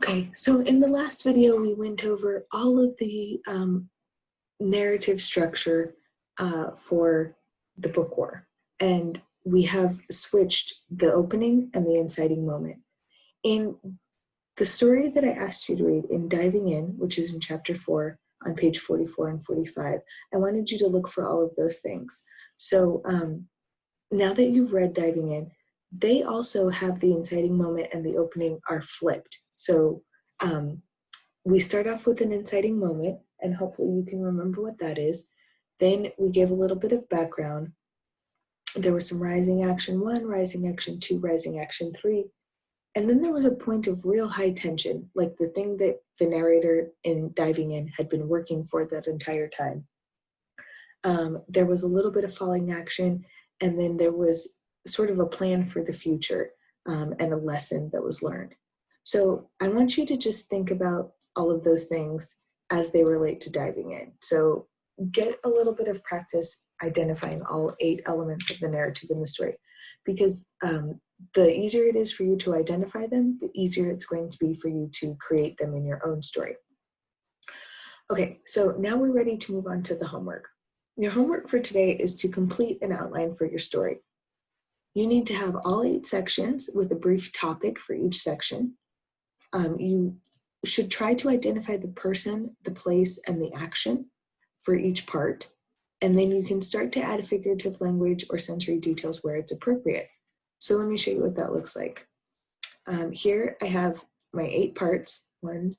Okay, so in the last video, we went over all of the narrative structure for the book war, and we have switched the opening and the inciting moment. In the story that I asked you to read in Diving In, which is in chapter 4 on page 44 and 45, I wanted you to look for all of those things. So now that you've read Diving In, they also have the inciting moment and the opening are flipped. So we start off with an inciting moment, and hopefully you can remember what that is. Then we give a little bit of background. There was some rising action 1, rising action 2, rising action 3. And then there was a point of real high tension, like the thing that the narrator in Diving In had been working for that entire time. There was a little bit of falling action, and then there was sort of a plan for the future and a lesson that was learned. So I want you to just think about all of those things as they relate to Diving In. So get a little bit of practice identifying all 8 elements of the narrative in the story, because the easier it is for you to identify them, the easier it's going to be for you to create them in your own story. Okay, so now we're ready to move on to the homework. Your homework for today is to complete an outline for your story. You need to have all 8 sections with a brief topic for each section. You should try to identify the person, the place, and the action for each part, and then you can start to add figurative language or sensory details where it's appropriate. So let me show you what that looks like. Here I have my 8 parts, 1,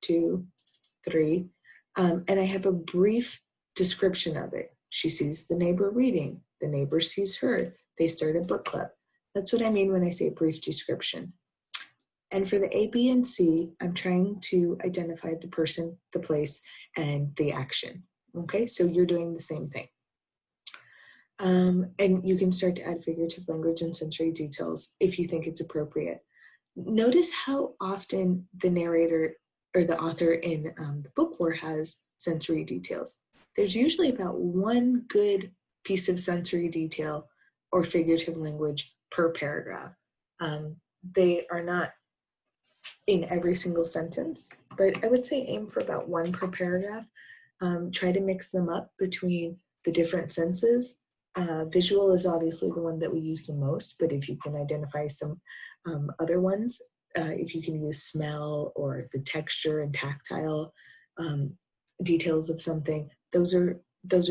2, 3, and I have a brief description of it. She sees the neighbor reading, the neighbor sees her, they start a book club. That's what I mean when I say brief description. And for the A, B, and C, I'm trying to identify the person, the place, and the action. Okay, so you're doing the same thing. And you can start to add figurative language and sensory details if you think it's appropriate. Notice how often the narrator or the author in the book war has sensory details. There's usually about 1 good piece of sensory detail or figurative language per paragraph. They are not in every single sentence, but I would say aim for about 1 per paragraph. Try to mix them up between the different senses. Visual is obviously the one that we use the most, but if you can identify some other ones, if you can use smell or the texture and tactile details of something, those are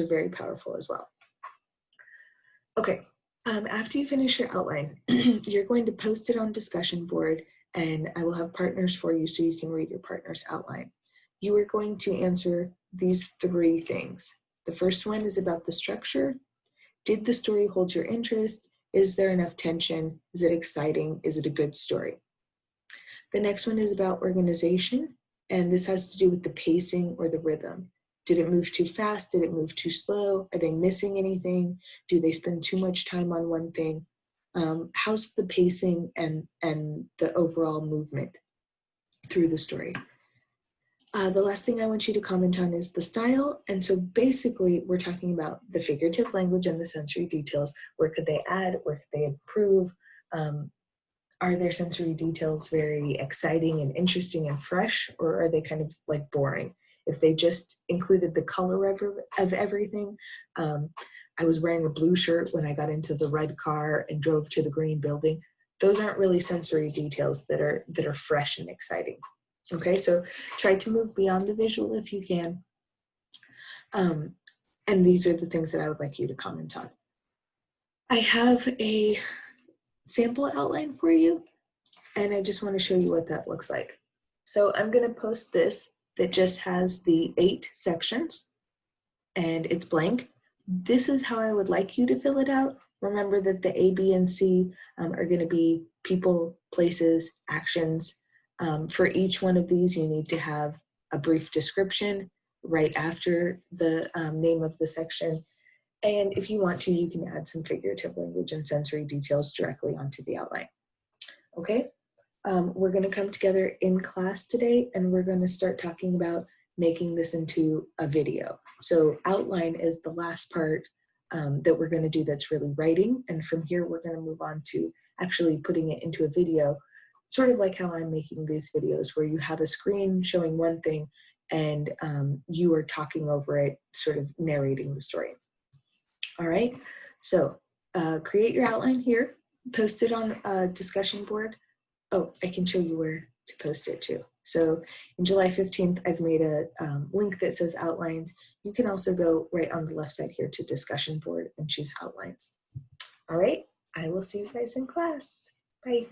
very powerful as well. Okay, after you finish your outline, you're going to post it on discussion board, and I will have partners for you so you can read your partner's outline. You are going to answer these 3 things. The first one is about the structure. Did the story hold your interest? Is there enough tension? Is it exciting? Is it a good story? The next one is about organization, and this has to do with the pacing or the rhythm. Did it move too fast? Did it move too slow? Are they missing anything? Do they spend too much time on one thing? How's the pacing and the overall movement through the story? The last thing I want you to comment on is the style. And so basically we're talking about the figurative language and the sensory details. Where could they add? Where could they improve? Are their sensory details very exciting and interesting and fresh, or are they kind of like boring? If they just included the color of everything, I was wearing a blue shirt when I got into the red car and drove to the green building. Those aren't really sensory details that are fresh and exciting. Okay, so try to move beyond the visual if you can. And these are the things that I would like you to comment on. I have a sample outline for you, and I just want to show you what that looks like. So I'm going to post this that just has the 8 sections, and it's blank. This is how I would like you to fill it out. Remember that the A, B, and C are going to be people, places, actions. For each one of these, you need to have a brief description right after the name of the section. And if you want to, you can add some figurative language and sensory details directly onto the outline. Okay, we're going to come together in class today, and we're going to start talking about making this into a video. So outline is the last part that we're going to do that's really writing. And from here, we're going to move on to actually putting it into a video sort of like how I'm making these videos where you have a screen showing one thing and you are talking over it, sort of narrating the story. All right, so create your outline here, post it on a discussion board. Oh, I can show you where to post it too. So in July 15th, I've made a link that says outlines. You can also go right on the left side here to discussion board and choose outlines. All right, I will see you guys in class. Bye.